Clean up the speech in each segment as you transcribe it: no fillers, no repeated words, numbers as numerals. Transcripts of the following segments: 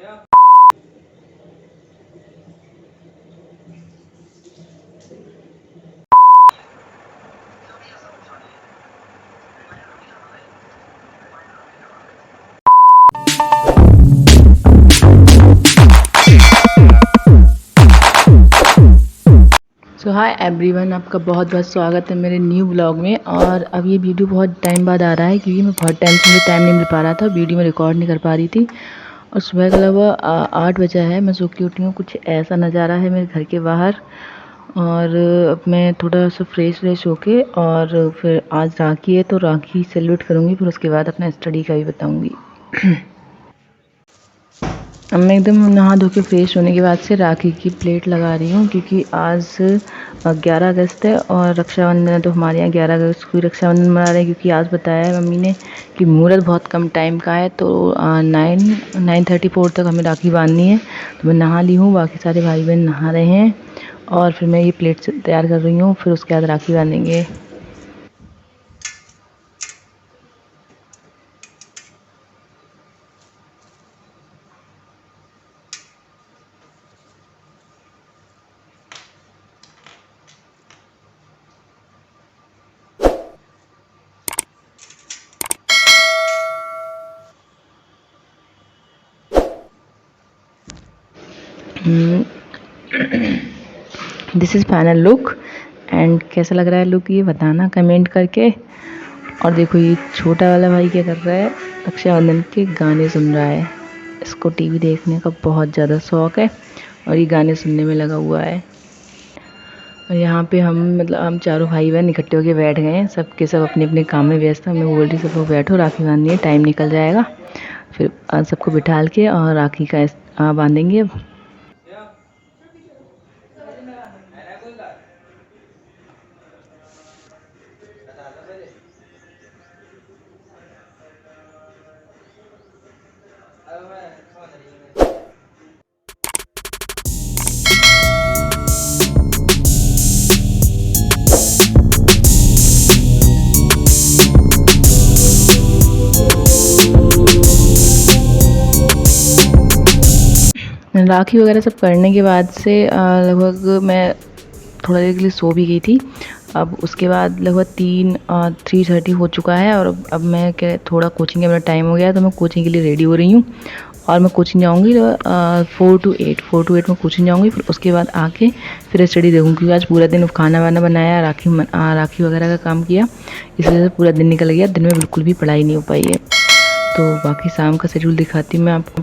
सो hi everyone, आपका बहुत बहुत स्वागत है मेरे न्यू ब्लॉग में। और अब ये वीडियो बहुत टाइम बाद आ रहा है क्योंकि मैं बहुत टाइम से मुझे टाइम नहीं मिल पा रहा था, वीडियो में रिकॉर्ड नहीं कर पा रही थी। और सुबह का लगभग 8 बजा है, मैं सो के उठी हूँ। कुछ ऐसा नज़ारा है मेरे घर के बाहर। और अब मैं थोड़ा सा फ्रेश होके और फिर आज राखी है तो राखी सेलिब्रेट करूँगी, फिर उसके बाद अपना स्टडी का भी बताऊँगी। अब मैं एकदम नहा धो के फ्रेश होने के बाद से राखी की प्लेट लगा रही हूँ क्योंकि आज 11 अगस्त है और रक्षाबंधन है। तो हमारे यहाँ 11 अगस्त को ही रक्षाबंधन मना रहे हैं क्योंकि आज बताया है मम्मी ने कि मुहूर्त बहुत कम टाइम का है, तो 9:34 तक हमें राखी बांधनी है। तो मैं नहा ली हूँ, बाकी सारे भाई बहन नहा रहे हैं और फिर मैं ये प्लेट तैयार कर रही हूँ, फिर उसके बाद राखी बांधेंगे। This is final look and कैसा लग रहा है लुक ये बताना कमेंट करके। और देखो ये छोटा वाला भाई क्या कर रहा है, रक्षाबंधन के गाने सुन रहा है। इसको टीवी देखने का बहुत ज़्यादा शौक़ है और ये गाने सुनने में लगा हुआ है। और यहाँ पे हम चारों भाई बहन इकट्ठे होके बैठ गए हैं, सबके सब अपने अपने काम में व्यस्त हैं। मैं बोल रही सब लोग बैठो, राखी बांधनी है, टाइम निकल जाएगा। फिर सबको बिठाल के और राखी का बांधेंगे। राखी वगैरह सब करने के बाद से लगभग मैं थोड़ा देर के लिए सो भी गई थी। अब उसके बाद लगभग 3:30 हो चुका है और अब मैं थोड़ा कोचिंग का मेरा टाइम हो गया, तो मैं कोचिंग के लिए रेडी हो रही हूँ। और मैं कोचिंग जाऊँगी 4 to 8 में कोचिंग जाऊँगी। फिर उसके बाद आके फिर स्टडी देखूँगी क्योंकि आज पूरा दिन खाना वाना बनाया, राखी वगैरह का काम किया, इस वजह से पूरा दिन निकल गया। दिन में बिल्कुल भी पढ़ाई नहीं हो पाई है। तो बाकी शाम का शेड्यूल दिखाती हूँ मैं आपको।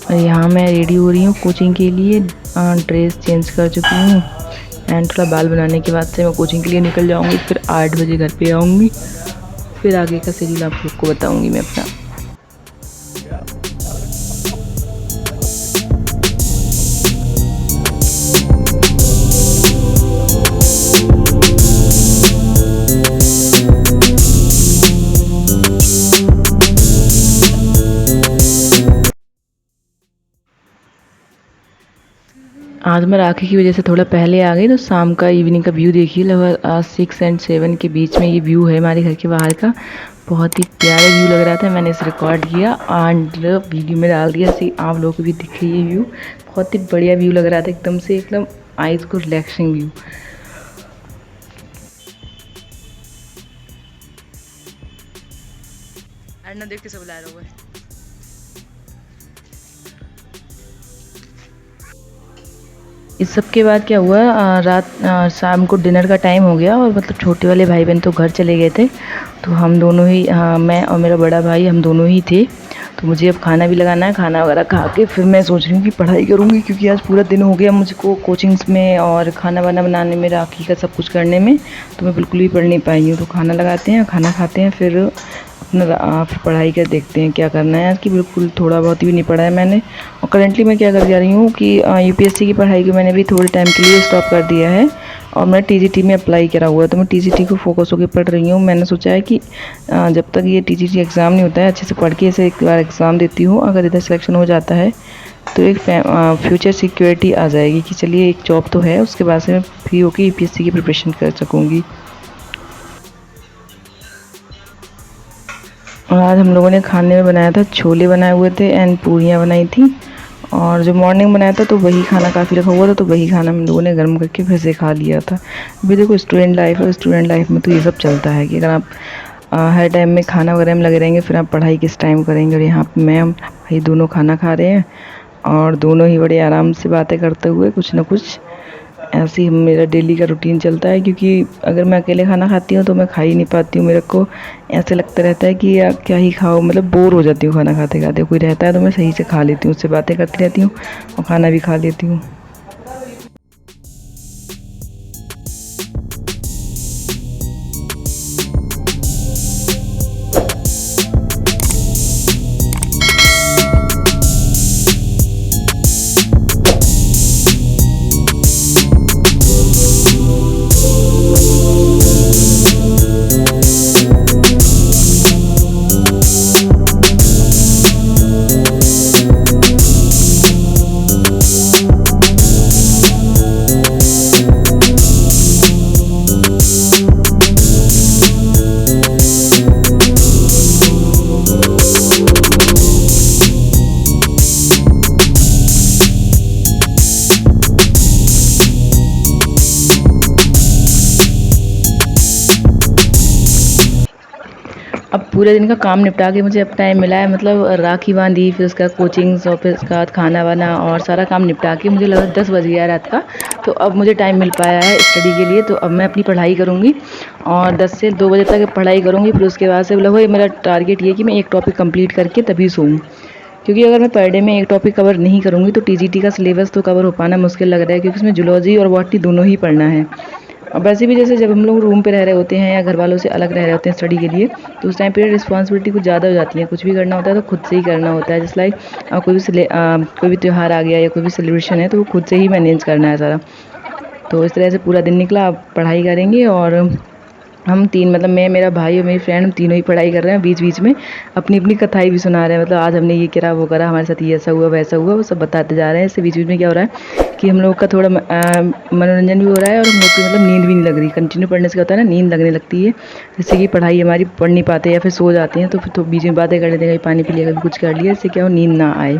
और यहाँ मैं रेडी हो रही हूँ कोचिंग के लिए, ड्रेस चेंज कर चुकी हूँ एंड थोड़ा बाल बनाने के बाद से मैं कोचिंग के लिए निकल जाऊँगी। फिर 8 बजे घर पे आऊँगी, फिर आगे का शेड्यूल आप लोग को बताऊँगी मैं अपना। आज मैं राखी की वजह से थोड़ा पहले आ गई, तो शाम का इवनिंग का व्यू देखिए। लगभग 6 और 7 के बीच में ये व्यू है हमारे घर के बाहर का। बहुत ही प्यारा व्यू लग रहा था, मैंने इसे रिकॉर्ड किया एंड वीडियो में डाल दिया। आप लोगों को भी दिखे ये व्यू, बहुत ही बढ़िया व्यू लग रहा था, एकदम से एकदम आइज़ को रिलैक्सिंग व्यू। देख के सब ला रहे हुए। इस सब के बाद क्या हुआ, शाम को डिनर का टाइम हो गया और मतलब छोटे वाले भाई बहन तो घर चले गए थे, तो हम दोनों ही, मैं और मेरा बड़ा भाई, हम दोनों ही थे। तो मुझे अब खाना भी लगाना है। खाना वगैरह खा के फिर मैं सोच रही हूँ कि पढ़ाई करूँगी क्योंकि आज पूरा दिन हो गया मुझको कोचिंग्स में और खाना वाना बनाने में, राखी का सब कुछ करने में, तो मैं बिल्कुल भी पढ़ नहीं पाई हूँ। तो खाना लगाते हैं, खाना खाते हैं, फिर अपना फिर पढ़ाई का देखते हैं क्या करना है। आज की बिल्कुल थोड़ा बहुत भी नहीं पढ़ा है मैंने। और करंटली मैं क्या कर जा रही हूँ कि यूपीएससी की पढ़ाई को मैंने भी थोड़े टाइम के लिए स्टॉप कर दिया है और मैं टीजीटी में अप्लाई करा हुआ है, तो मैं टीजीटी को फोकस होकर पढ़ रही हूँ। मैंने सोचा है कि जब तक ये टीजीटी एग्ज़ाम नहीं होता है अच्छे से पढ़ के इसे एक बार एग्ज़ाम देती हूँ। अगर इधर सिलेक्शन हो जाता है तो एक फ्यूचर सिक्योरिटी आ जाएगी कि चलिए एक जॉब तो है, उसके बाद से मैं फ्री होकर यूपीएससी की प्रिपरेशन कर सकूँगी। और आज हम लोगों ने खाने में बनाया था, छोले बनाए हुए थे एंड पूरियाँ बनाई थी। और जो मॉर्निंग बनाया था तो वही खाना काफ़ी रखा हुआ था, तो वही खाना हम लोगों ने गर्म करके फिर से खा लिया था। अभी देखो स्टूडेंट लाइफ है, स्टूडेंट लाइफ में तो ये सब चलता है कि अगर आप हर टाइम में खाना वगैरह में लगे रहेंगे फिर आप पढ़ाई किस टाइम करेंगे। और यहाँ पे मैं भाई दोनों खाना खा रहे हैं और दोनों ही बड़े आराम से बातें करते हुए कुछ ना कुछ। ऐसे ही मेरा डेली का रूटीन चलता है, क्योंकि अगर मैं अकेले खाना खाती हूँ तो मैं खा ही नहीं पाती हूँ। मेरे को ऐसे लगता रहता है कि यार क्या ही खाओ, मतलब बोर हो जाती हूँ खाना खाते खाते। कोई रहता है तो मैं सही से खा लेती हूँ, उससे बातें करती रहती हूँ और खाना भी खा लेती हूँ। अब पूरे दिन का काम निपटा के मुझे अब टाइम मिला है, मतलब राखी बांधी, फिर उसका कोचिंग्स और फिर उसका बाद खाना वाना और सारा काम निपटा के मुझे लगा 10 बज गया रात का। तो अब मुझे टाइम मिल पाया है स्टडी के लिए, तो अब मैं अपनी पढ़ाई करूँगी और 10 से 2 बजे तक पढ़ाई करूँगी। फिर उसके बाद से लगभग मेरा टारगेट ये है कि मैं एक टॉपिक कंप्लीट करके तभी सोऊँ, क्योंकि अगर मैं पर डे में एक टॉपिक कवर नहीं करूँगी तो टीजीटी का सिलेबस तो कवर हो पाना मुश्किल लग रहा है, क्योंकि इसमें जूलॉजी और बॉटनी दोनों ही पढ़ना है। और वैसे भी जैसे जब हम लोग रूम पे रह रहे होते हैं या घर वालों से अलग रह रहे होते हैं स्टडी के लिए, तो उस टाइम पे रिस्पॉन्सिबिलिटी कुछ ज़्यादा हो जाती है। कुछ भी करना होता है तो खुद से ही करना होता है। जैसे लाइक कोई भी त्यौहार आ गया या कोई भी सेलिब्रेशन है तो वो खुद से ही मैनेज करना है सारा। तो इस तरह से पूरा दिन निकला। अब पढ़ाई करेंगे और हम तीन, मतलब मैं, मेरा भाई और मेरी फ्रेंड, हम तीनों ही पढ़ाई कर रहे हैं। बीच बीच में अपनी अपनी कथाएं भी सुना रहे हैं, मतलब आज हमने ये करा वो करा, हमारे साथ ये ऐसा हुआ वैसा हुआ, वो सब बताते जा रहे हैं। इससे बीच बीच में क्या हो रहा है कि हम लोग का थोड़ा मनोरंजन भी हो रहा है और हम लोग की मतलब नींद भी नहीं लग रही। कंटिन्यू पढ़ने से क्या होता है ना, नींद लगने लगती है, जिससे कि पढ़ाई हमारी पढ़ नहीं पाते या फिर सो जाते हैं। तो फिर तो बीच में बातें कर लेते हैं, कभी पानी पी लिया, कभी कुछ कर लिया, इससे क्या हो नींद ना आए।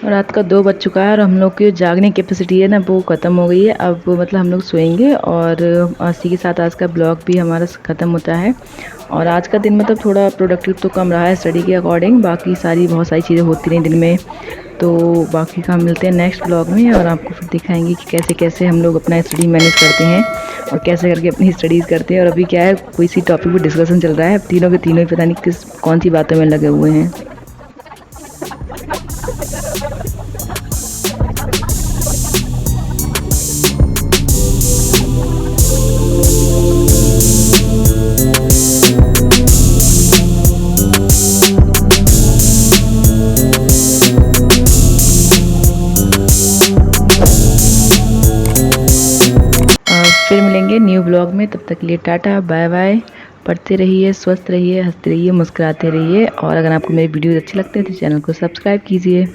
रात का 2 बज चुका है और हम लोग की जागने की कैपेसिटी है ना वो ख़त्म हो गई है। अब मतलब हम लोग सोएंगे और इसी के साथ आज का ब्लॉग भी हमारा ख़त्म होता है। और आज का दिन मतलब थोड़ा प्रोडक्टिव तो कम रहा है स्टडी के अकॉर्डिंग, बाकी बहुत सारी चीज़ें होती रहीं दिन में। तो बाकी का हम मिलते हैं नेक्स्ट ब्लॉग में और आपको फिर दिखाएंगे कि कैसे कैसे हम लोग अपना स्टडी मैनेज करते हैं और कैसे करके अपनी स्टडीज़ करते हैं। और अभी क्या है, कोई सी टॉपिक पर डिस्कशन चल रहा है, तीनों के तीनों ही पता नहीं कौन सी बातों में लगे हुए हैं। फिर मिलेंगे न्यू ब्लॉग में, तब तक के लिए टाटा बाय बाय, पढ़ते रहिए, स्वस्थ रहिए, हंसते रहिए, मुस्कुराते रहिए और अगर आपको मेरी वीडियो अच्छे लगते हैं तो चैनल को सब्सक्राइब कीजिए।